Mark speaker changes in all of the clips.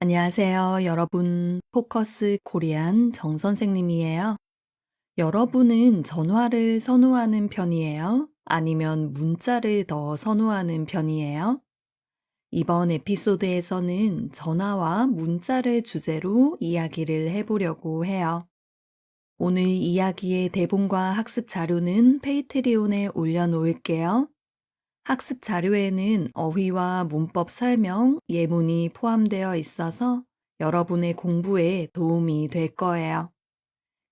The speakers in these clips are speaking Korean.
Speaker 1: 안녕하세요, 여러분. 포커스 코리안 정 선생님이에요. 여러분은 전화를 선호하는 편이에요? 아니면 문자를 더 선호하는 편이에요? 이번 에피소드에서는 전화와 문자를 주제로 이야기를 해보려고 해요. 오늘 이야기의 대본과 학습 자료는 페이트리온에 올려놓을게요. 학습 자료에는 어휘와 문법 설명, 예문이 포함되어 있어서 여러분의 공부에 도움이 될 거예요.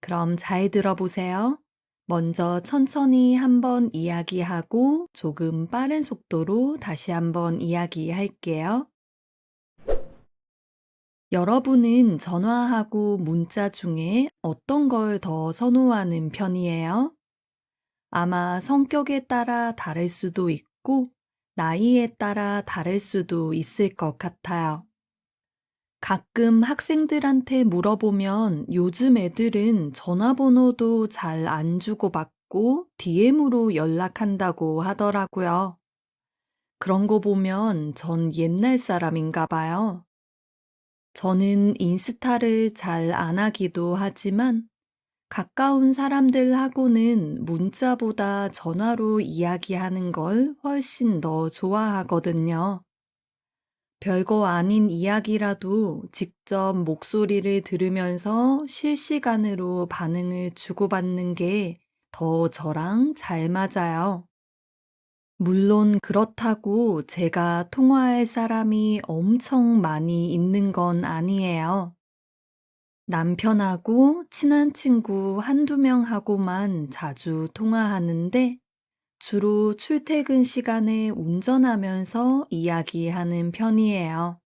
Speaker 1: 그럼 잘 들어보세요. 먼저 천천히 한번 이야기하고 조금 빠른 속도로 다시 한번 이야기할게요. 여러분은 전화하고 문자 중에 어떤 걸 더 선호하는 편이에요? 아마 성격에 따라 다를 수도 있고, 나이에 따라 다를 수도 있을 것 같아요. 가끔 학생들한테 물어보면 요즘 애들은 전화번호도 잘 안 주고받고 DM으로 연락한다고 하더라고요. 그런 거 보면 전 옛날 사람인가 봐요. 저는 인스타를 잘 안 하기도 하지만 가까운 사람들하고는 문자보다 전화로 이야기하는 걸 훨씬 더 좋아하거든요. 별거 아닌 이야기라도 직접 목소리를 들으면서 실시간으로 반응을 주고받는 게 더 저랑 잘 맞아요. 물론 그렇다고 제가 통화할 사람이 엄청 많이 있는 건 아니에요. 남편하고 친한 친구 한두 명하고만 자주 통화하는데 주로 출퇴근 시간에 운전하면서 이야기하는 편이에요.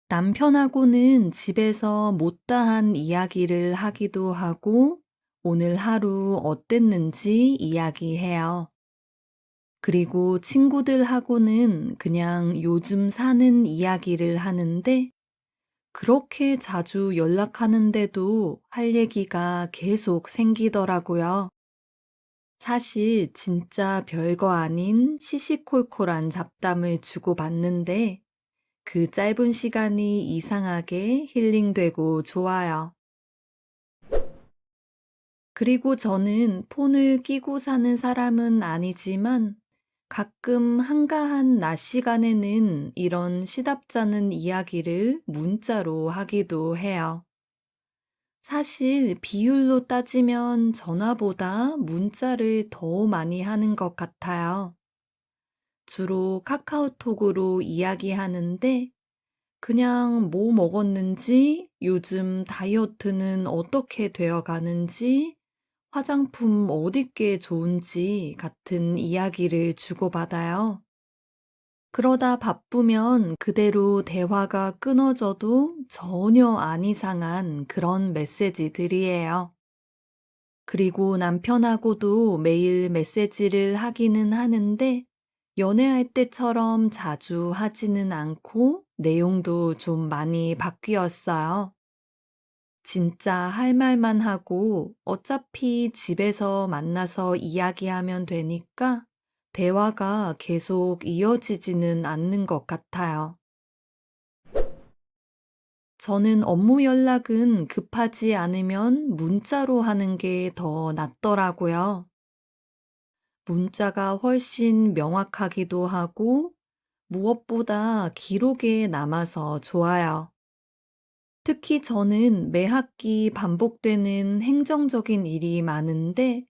Speaker 1: 남편하고는 집에서 못다한 이야기를 하기도 하고 오늘 하루 어땠는지 이야기해요. 그리고 친구들하고는 그냥 요즘 사는 이야기를 하는데 그렇게 자주 연락하는데도 할 얘기가 계속 생기더라고요. 사실 진짜 별거 아닌 시시콜콜한 잡담을 주고받는데 그 짧은 시간이 이상하게 힐링되고 좋아요. 그리고 저는 폰을 끼고 사는 사람은 아니지만 가끔 한가한 낮 시간에는 이런 시답잖은 이야기를 문자로 하기도 해요. 사실 비율로 따지면 전화보다 문자를 더 많이 하는 것 같아요. 주로 카카오톡으로 이야기하는데 그냥 뭐 먹었는지, 요즘 다이어트는 어떻게 되어 가는지, 화장품 어디 게 좋은지 같은 이야기를 주고받아요. 그러다 바쁘면 그대로 대화가 끊어져도 전혀 안 이상한 그런 메시지들이에요. 그리고 남편하고도 매일 메시지를 하기는 하는데 연애할 때처럼 자주 하지는 않고 내용도 좀 많이 바뀌었어요. 진짜 할 말만 하고 어차피 집에서 만나서 이야기하면 되니까 대화가 계속 이어지지는 않는 것 같아요. 저는 업무 연락은 급하지 않으면 문자로 하는 게 더 낫더라고요. 문자가 훨씬 명확하기도 하고 무엇보다 기록에 남아서 좋아요. 특히 저는 매 학기 반복되는 행정적인 일이 많은데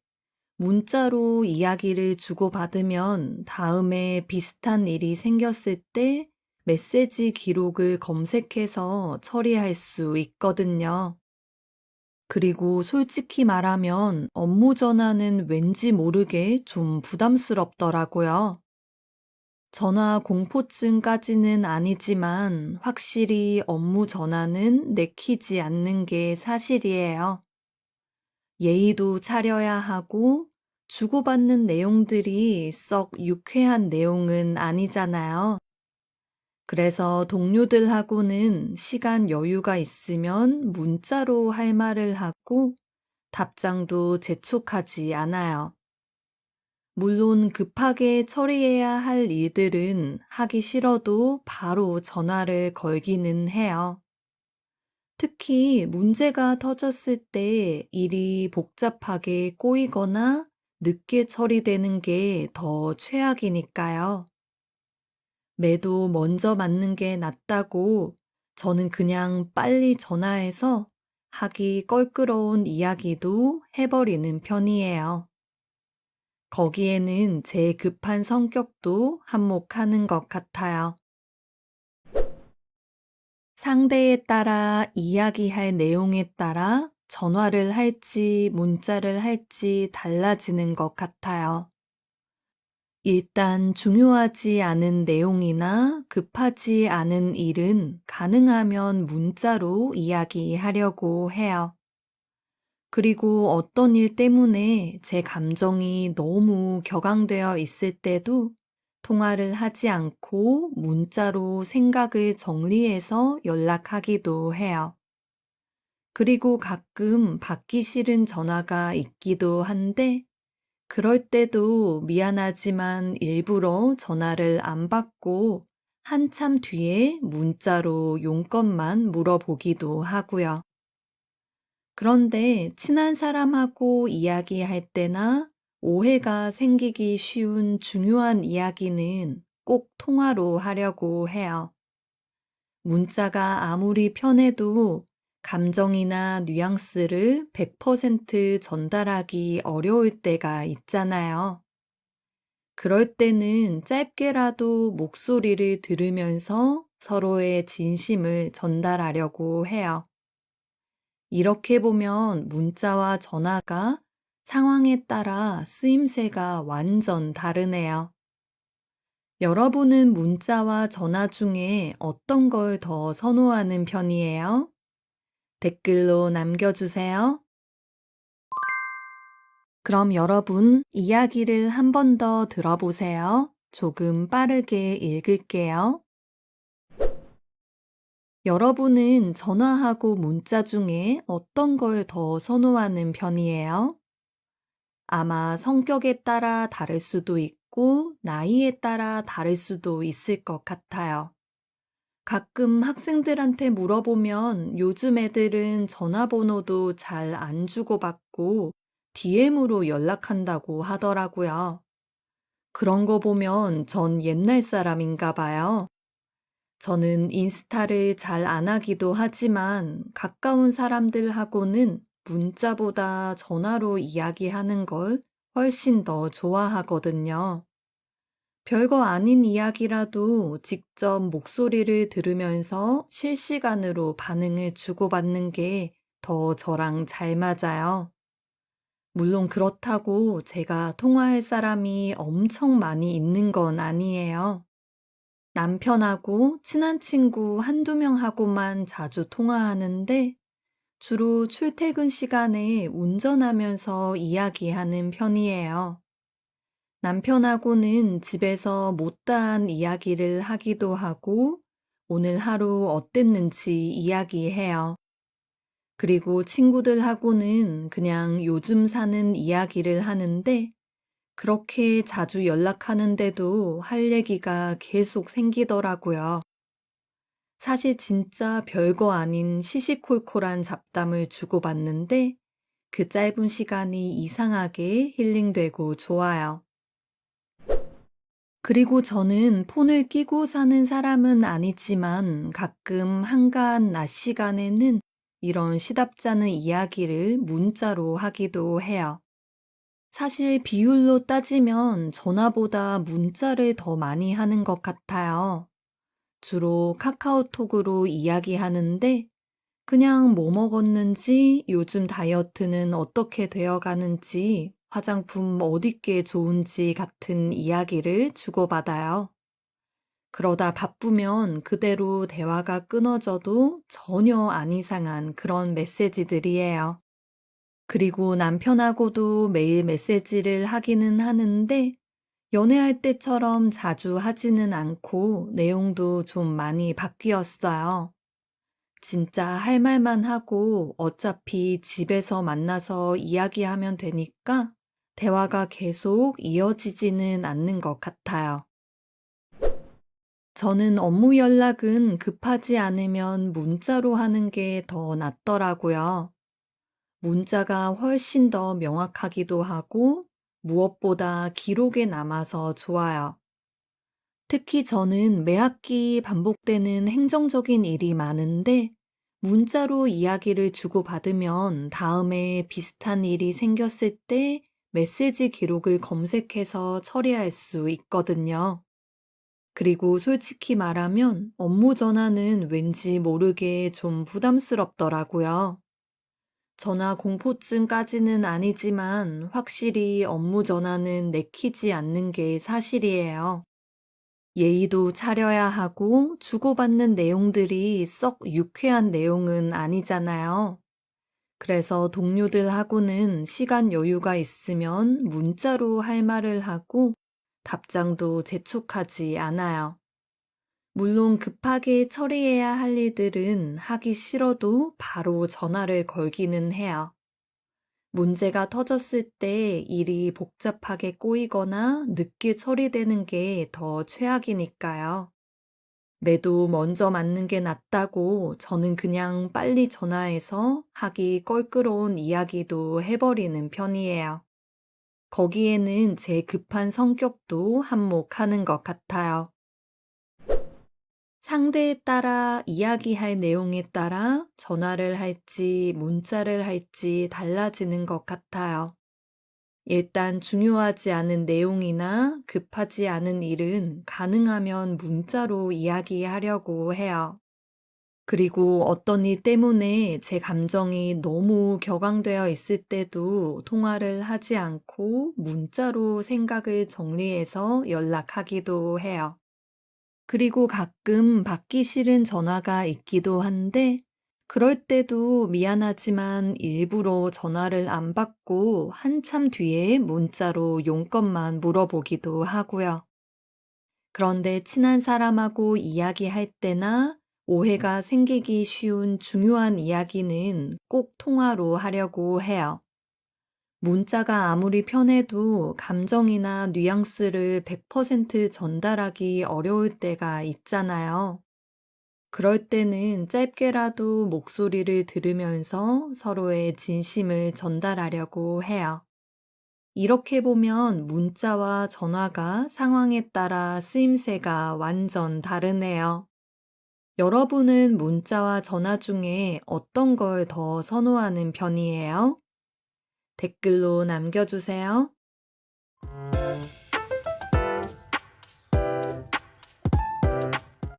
Speaker 1: 문자로 이야기를 주고받으면 다음에 비슷한 일이 생겼을 때 메시지 기록을 검색해서 처리할 수 있거든요. 그리고 솔직히 말하면 업무 전화는 왠지 모르게 좀 부담스럽더라고요. 전화 공포증까지는 아니지만 확실히 업무 전화는 내키지 않는 게 사실이에요. 예의도 차려야 하고 주고받는 내용들이 썩 유쾌한 내용은 아니잖아요. 그래서 동료들하고는 시간 여유가 있으면 문자로 할 말을 하고 답장도 재촉하지 않아요. 물론 급하게 처리해야 할 일들은 하기 싫어도 바로 전화를 걸기는 해요. 특히 문제가 터졌을 때 일이 복잡하게 꼬이거나 늦게 처리되는 게 더 최악이니까요. 매도 먼저 맞는 게 낫다고 저는 그냥 빨리 전화해서 하기 껄끄러운 이야기도 해버리는 편이에요. 거기에는 제 급한 성격도 한몫하는 것 같아요. 상대에 따라 이야기할 내용에 따라 전화를 할지 문자를 할지 달라지는 것 같아요. 일단 중요하지 않은 내용이나 급하지 않은 일은 가능하면 문자로 이야기하려고 해요. 그리고 어떤 일 때문에 제 감정이 너무 격앙되어 있을 때도 통화를 하지 않고 문자로 생각을 정리해서 연락하기도 해요. 그리고 가끔 받기 싫은 전화가 있기도 한데, 그럴 때도 미안하지만 일부러 전화를 안 받고 한참 뒤에 문자로 용건만 물어보기도 하고요. 그런데 친한 사람하고 이야기할 때나 오해가 생기기 쉬운 중요한 이야기는 꼭 통화로 하려고 해요. 문자가 아무리 편해도 감정이나 뉘앙스를 100% 전달하기 어려울 때가 있잖아요. 그럴 때는 짧게라도 목소리를 들으면서 서로의 진심을 전달하려고 해요. 이렇게 보면 문자와 전화가 상황에 따라 쓰임새가 완전 다르네요. 여러분은 문자와 전화 중에 어떤 걸 더 선호하는 편이에요? 댓글로 남겨주세요. 그럼 여러분, 이야기를 한 번 더 들어보세요. 조금 빠르게 읽을게요. 여러분은 전화하고 문자 중에 어떤 걸 더 선호하는 편이에요? 아마 성격에 따라 다를 수도 있고, 나이에 따라 다를 수도 있을 것 같아요. 가끔 학생들한테 물어보면 요즘 애들은 전화번호도 잘 안 주고받고 DM으로 연락한다고 하더라고요. 그런 거 보면 전 옛날 사람인가 봐요. 저는 인스타를 잘 안 하기도 하지만 가까운 사람들하고는 문자보다 전화로 이야기하는 걸 훨씬 더 좋아하거든요. 별거 아닌 이야기라도 직접 목소리를 들으면서 실시간으로 반응을 주고받는 게 더 저랑 잘 맞아요. 물론 그렇다고 제가 통화할 사람이 엄청 많이 있는 건 아니에요. 남편하고 친한 친구 한두 명하고만 자주 통화하는데 주로 출퇴근 시간에 운전하면서 이야기하는 편이에요. 남편하고는 집에서 못다한 이야기를 하기도 하고 오늘 하루 어땠는지 이야기해요. 그리고 친구들하고는 그냥 요즘 사는 이야기를 하는데 그렇게 자주 연락하는데도 할 얘기가 계속 생기더라고요. 사실 진짜 별거 아닌 시시콜콜한 잡담을 주고받는데 그 짧은 시간이 이상하게 힐링되고 좋아요. 그리고 저는 폰을 끼고 사는 사람은 아니지만 가끔 한가한 낮 시간에는 이런 시답잖은 이야기를 문자로 하기도 해요. 사실 비율로 따지면 전화보다 문자를 더 많이 하는 것 같아요. 주로 카카오톡으로 이야기하는데 그냥 뭐 먹었는지, 요즘 다이어트는 어떻게 되어 가는지, 화장품 어디 게 좋은지 같은 이야기를 주고받아요. 그러다 바쁘면 그대로 대화가 끊어져도 전혀 안 이상한 그런 메시지들이에요. 그리고 남편하고도 매일 메시지를 하기는 하는데 연애할 때처럼 자주 하지는 않고 내용도 좀 많이 바뀌었어요. 진짜 할 말만 하고 어차피 집에서 만나서 이야기하면 되니까 대화가 계속 이어지지는 않는 것 같아요. 저는 업무 연락은 급하지 않으면 문자로 하는 게 더 낫더라고요. 문자가 훨씬 더 명확하기도 하고 무엇보다 기록에 남아서 좋아요. 특히 저는 매학기 반복되는 행정적인 일이 많은데 문자로 이야기를 주고받으면 다음에 비슷한 일이 생겼을 때 메시지 기록을 검색해서 처리할 수 있거든요. 그리고 솔직히 말하면 업무 전화는 왠지 모르게 좀 부담스럽더라고요. 전화 공포증까지는 아니지만 확실히 업무 전화는 내키지 않는 게 사실이에요. 예의도 차려야 하고 주고받는 내용들이 썩 유쾌한 내용은 아니잖아요. 그래서 동료들하고는 시간 여유가 있으면 문자로 할 말을 하고 답장도 재촉하지 않아요. 물론 급하게 처리해야 할 일들은 하기 싫어도 바로 전화를 걸기는 해요. 문제가 터졌을 때 일이 복잡하게 꼬이거나 늦게 처리되는 게 더 최악이니까요. 매도 먼저 맞는 게 낫다고 저는 그냥 빨리 전화해서 하기 껄끄러운 이야기도 해버리는 편이에요. 거기에는 제 급한 성격도 한몫하는 것 같아요. 상대에 따라 이야기할 내용에 따라 전화를 할지 문자를 할지 달라지는 것 같아요. 일단 중요하지 않은 내용이나 급하지 않은 일은 가능하면 문자로 이야기하려고 해요. 그리고 어떤 일 때문에 제 감정이 너무 격앙되어 있을 때도 통화를 하지 않고 문자로 생각을 정리해서 연락하기도 해요. 그리고 가끔 받기 싫은 전화가 있기도 한데, 그럴 때도 미안하지만 일부러 전화를 안 받고 한참 뒤에 문자로 용건만 물어보기도 하고요. 그런데 친한 사람하고 이야기할 때나 오해가 생기기 쉬운 중요한 이야기는 꼭 통화로 하려고 해요. 문자가 아무리 편해도 감정이나 뉘앙스를 100% 전달하기 어려울 때가 있잖아요. 그럴 때는 짧게라도 목소리를 들으면서 서로의 진심을 전달하려고 해요. 이렇게 보면 문자와 전화가 상황에 따라 쓰임새가 완전 다르네요. 여러분은 문자와 전화 중에 어떤 걸 더 선호하는 편이에요? 댓글로 남겨주세요.